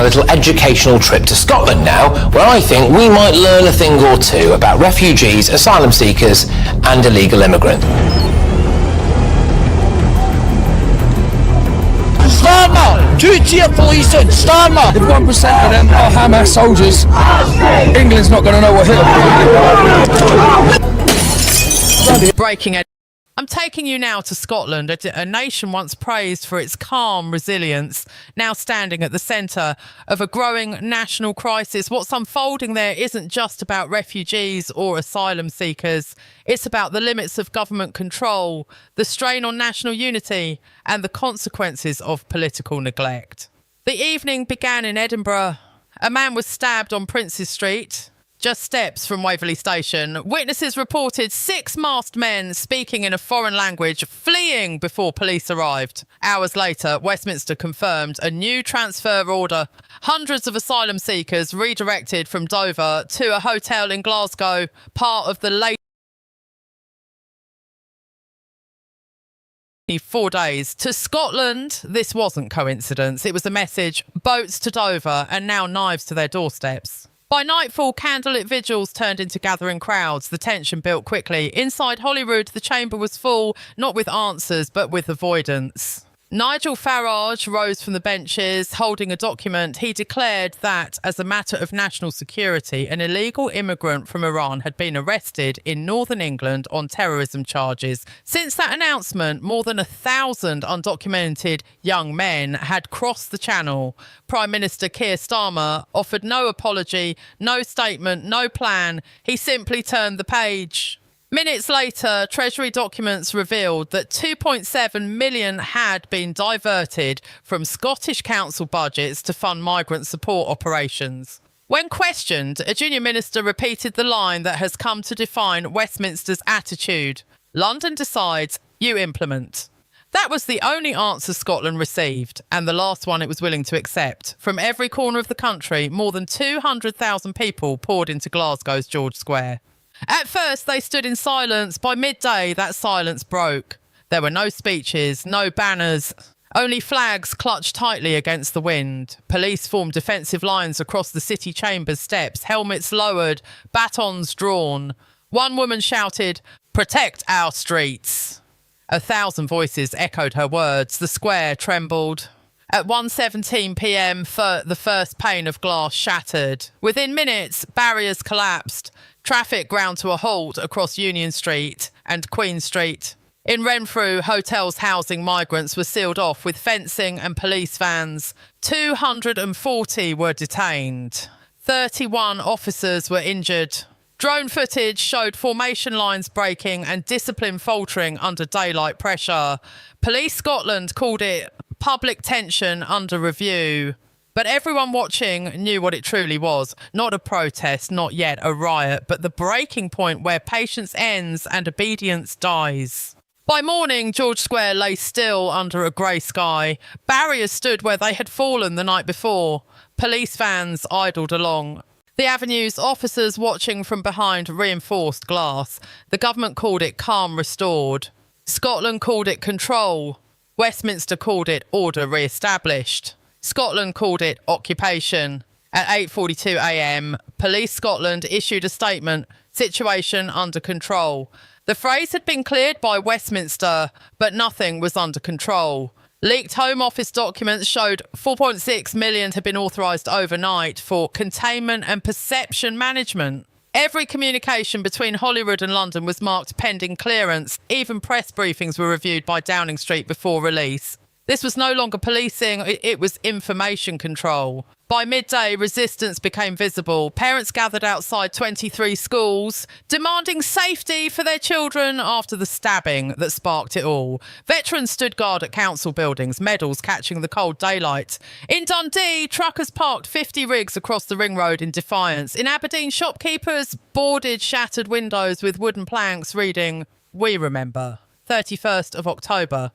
on a little educational trip to Scotland now, where I think we might learn a thing or two about refugees, asylum seekers and illegal immigrants. Stand 2-tier policing, stand up! If 1% of them are Hamas soldiers, England's not going to know what hit them. Breaking it. I'm taking you now to Scotland, a nation once praised for its calm resilience, now standing at the centre of a growing national crisis. What's unfolding there isn't just about refugees or asylum seekers. It's about the limits of government control, the strain on national unity, and the consequences of political neglect. The evening began in Edinburgh. A man was stabbed on Princes Street, just steps from Waverley Station. Witnesses reported 6 masked men speaking in a foreign language, fleeing before police arrived. Hours later, Westminster confirmed a new transfer order. Hundreds of asylum seekers redirected from Dover to a hotel in Glasgow, part of the latest 4 days. To Scotland, this wasn't coincidence. It was a message: boats to Dover and now knives to their doorsteps. By nightfall, candlelit vigils turned into gathering crowds. The tension built quickly. Inside Holyrood, the chamber was full, not with answers, but with avoidance. Nigel Farage rose from the benches, holding a document. He declared that, as a matter of national security, an illegal immigrant from Iran had been arrested in northern England on terrorism charges. Since that announcement, more than 1,000 undocumented young men had crossed the Channel. Prime Minister Keir Starmer offered no apology, no statement, no plan. He simply turned the page. Minutes later, Treasury documents revealed that 2.7 million had been diverted from Scottish council budgets to fund migrant support operations. When questioned, a junior minister repeated the line that has come to define Westminster's attitude: London decides, you implement. That was the only answer Scotland received, and the last one it was willing to accept. From every corner of the country, more than 200,000 people poured into Glasgow's George Square. At first, they stood in silence. By midday, that silence broke. There were no speeches, no banners, only flags clutched tightly against the wind. Police formed defensive lines across the city chamber's steps, helmets lowered, batons drawn. One woman shouted, "Protect our streets." 1,000 voices echoed her words. The square trembled. At 1:17 p.m, the first pane of glass shattered. Within minutes, barriers collapsed. Traffic ground to a halt across Union Street and Queen Street. In Renfrew, hotels housing migrants were sealed off with fencing and police vans. 240 were detained. 31 officers were injured. Drone footage showed formation lines breaking and discipline faltering under daylight pressure. Police Scotland called it public tension under review. But everyone watching knew what it truly was. Not a protest, not yet a riot, but the breaking point where patience ends and obedience dies. By morning, George Square lay still under a grey sky. Barriers stood where they had fallen the night before. Police vans idled along. The avenue's officers watching from behind reinforced glass. The government called it calm restored. Scotland called it control. Westminster called it order re-established. Scotland called it occupation. At 8:42 a.m, Police Scotland issued a statement: situation under control. The phrase had been cleared by Westminster, but nothing was under control. Leaked Home Office documents showed 4.6 million had been authorised overnight for containment and perception management. Every communication between Holyrood and London was marked pending clearance. Even press briefings were reviewed by Downing Street before release. This was no longer policing, it was information control. By midday, resistance became visible. Parents gathered outside 23 schools, demanding safety for their children after the stabbing that sparked it all. Veterans stood guard at council buildings, medals catching the cold daylight. In Dundee, truckers parked 50 rigs across the ring road in defiance. In Aberdeen, shopkeepers boarded shattered windows with wooden planks reading, "We remember, 31st of October.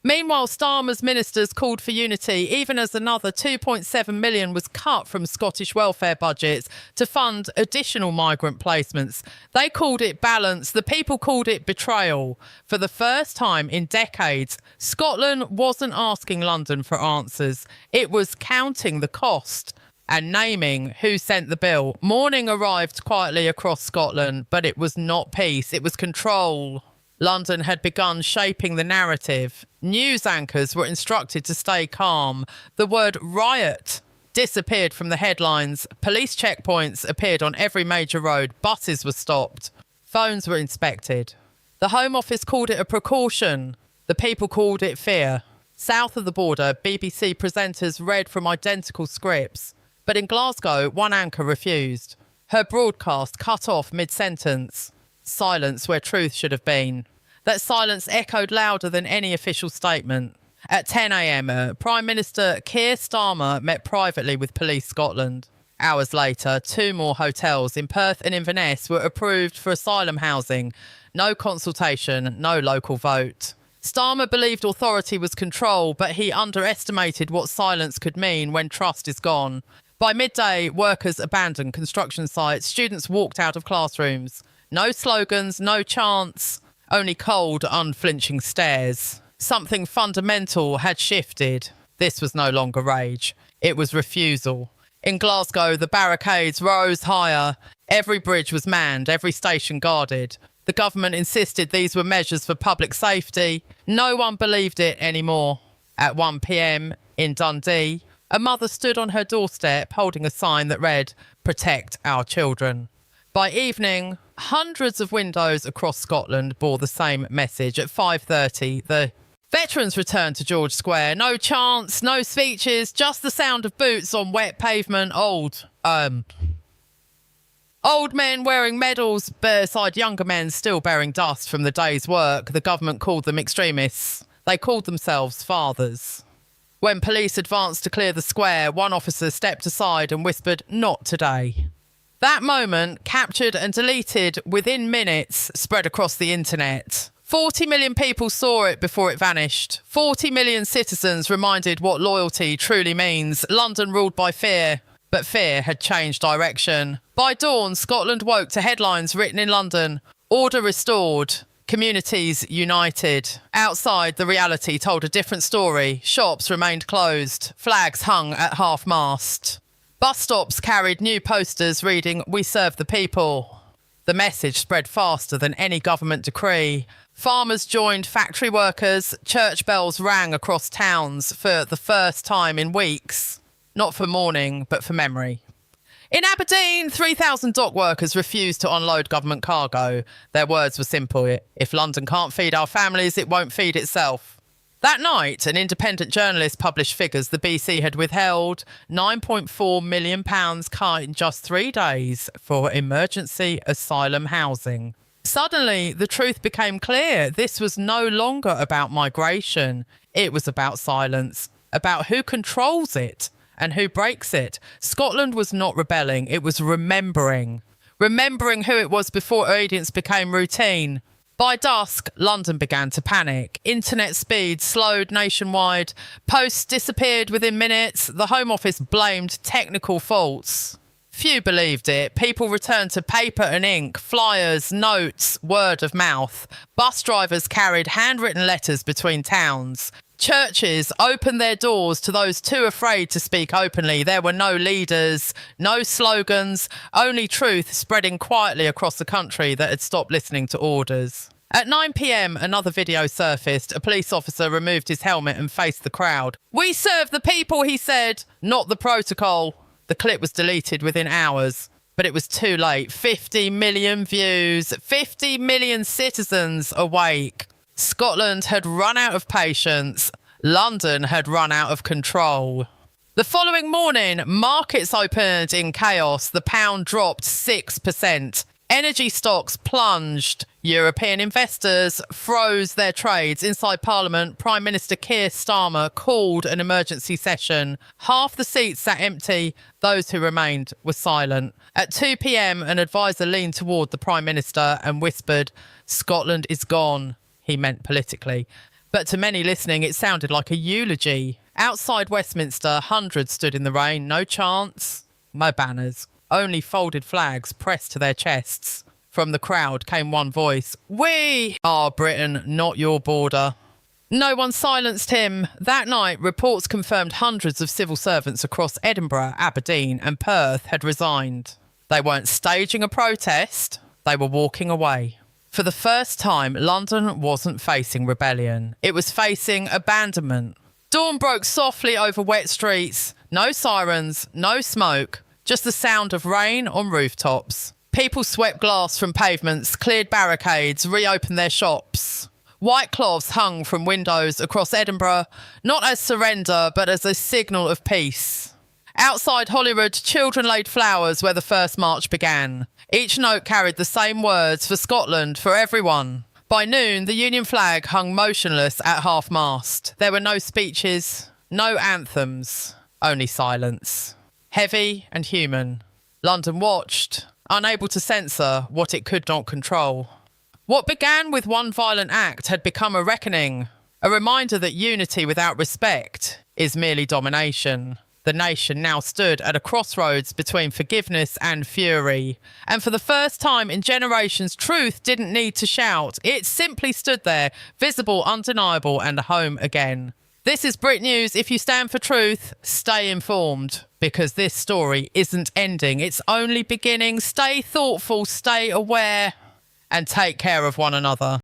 Meanwhile, Starmer's ministers called for unity, even as another 2.7 million was cut from Scottish welfare budgets to fund additional migrant placements. They called it balance. The people called it betrayal. For the first time in decades, Scotland wasn't asking London for answers. It was counting the cost and naming who sent the bill. Morning arrived quietly across Scotland, but it was not peace. It was control. London had begun shaping the narrative. News anchors were instructed to stay calm. The word riot disappeared from the headlines. Police checkpoints appeared on every major road. Buses were stopped. Phones were inspected. The Home Office called it a precaution. The people called it fear. South of the border, BBC presenters read from identical scripts. But in Glasgow, one anchor refused. Her broadcast cut off mid-sentence. Silence where truth should have been. That silence echoed louder than any official statement. At 10 a.m, Prime Minister Keir Starmer met privately with Police Scotland. Hours later, 2 more hotels in Perth and Inverness were approved for asylum housing. No consultation, no local vote. Starmer believed authority was control, but he underestimated what silence could mean when trust is gone. By midday, workers abandoned construction sites. Students walked out of classrooms. No slogans, no chants, only cold, unflinching stares. Something fundamental had shifted. This was no longer rage. It was refusal. In Glasgow, the barricades rose higher. Every bridge was manned, every station guarded. The government insisted these were measures for public safety. No one believed it anymore. At 1 p.m. in Dundee, a mother stood on her doorstep holding a sign that read, "Protect our children." By evening, hundreds of windows across Scotland bore the same message. At 5:30, the veterans returned to George Square. No chants, no speeches, just the sound of boots on wet pavement. Old men wearing medals beside younger men still bearing dust from the day's work. The government called them extremists. They called themselves fathers. When police advanced to clear the square, one officer stepped aside and whispered, "Not today." That moment, captured and deleted within minutes, spread across the internet. 40 million people saw it before it vanished. 40 million citizens reminded what loyalty truly means. London ruled by fear, but fear had changed direction. By dawn, Scotland woke to headlines written in London. Order restored. Communities united. Outside, the reality told a different story. Shops remained closed. Flags hung at half-mast. Bus stops carried new posters reading, "We serve the people." The message spread faster than any government decree. Farmers joined factory workers. Church bells rang across towns for the first time in weeks. Not for mourning, but for memory. In Aberdeen, 3,000 dock workers refused to unload government cargo. Their words were simple: if London can't feed our families, it won't feed itself. That night, an independent journalist published figures the BC had withheld. £9.4 million cut in just 3 days for emergency asylum housing. Suddenly, the truth became clear. This was no longer about migration. It was about silence, about who controls it and who breaks it. Scotland was not rebelling. It was remembering. Remembering who it was before obedience became routine. By dusk, London began to panic. Internet speed slowed nationwide. Posts disappeared within minutes. The Home Office blamed technical faults. Few believed it. People returned to paper and ink, flyers, notes, word of mouth. Bus drivers carried handwritten letters between towns. Churches opened their doors to those too afraid to speak openly. There were no leaders, no slogans, only truth spreading quietly across the country that had stopped listening to orders. At 9 p.m, another video surfaced. A police officer removed his helmet and faced the crowd. "We serve the people," he said, "not the protocol." The clip was deleted within hours, but it was too late. 50 million views, 50 million citizens awake. Scotland had run out of patience. London had run out of control. The following morning, markets opened in chaos. The pound dropped 6%. Energy stocks plunged. European investors froze their trades. Inside Parliament, Prime Minister Keir Starmer called an emergency session. Half the seats sat empty. Those who remained were silent. At 2 p.m, an advisor leaned toward the Prime Minister and whispered, "Scotland is gone." He meant politically. But to many listening, it sounded like a eulogy. Outside Westminster, hundreds stood in the rain, no chants, no banners, only folded flags pressed to their chests. From the crowd came one voice: "We are Britain, not your border." No one silenced him. That night, reports confirmed hundreds of civil servants across Edinburgh, Aberdeen and Perth had resigned. They weren't staging a protest, they were walking away. For the first time, London wasn't facing rebellion. It was facing abandonment. Dawn broke softly over wet streets. No sirens, no smoke, just the sound of rain on rooftops. People swept glass from pavements, cleared barricades, reopened their shops. White cloths hung from windows across Edinburgh, not as surrender, but as a signal of peace. Outside Holyrood, children laid flowers where the first march began. Each note carried the same words: for Scotland, for everyone. By noon, the Union flag hung motionless at half-mast. There were no speeches, no anthems, only silence. Heavy and human. London watched, unable to censor what it could not control. What began with one violent act had become a reckoning, a reminder that unity without respect is merely domination. The nation now stood at a crossroads between forgiveness and fury. And for the first time in generations, truth didn't need to shout. It simply stood there, visible, undeniable, and home again. This is Brit News. If you stand for truth, stay informed, because this story isn't ending. It's only beginning. Stay thoughtful, stay aware, and take care of one another.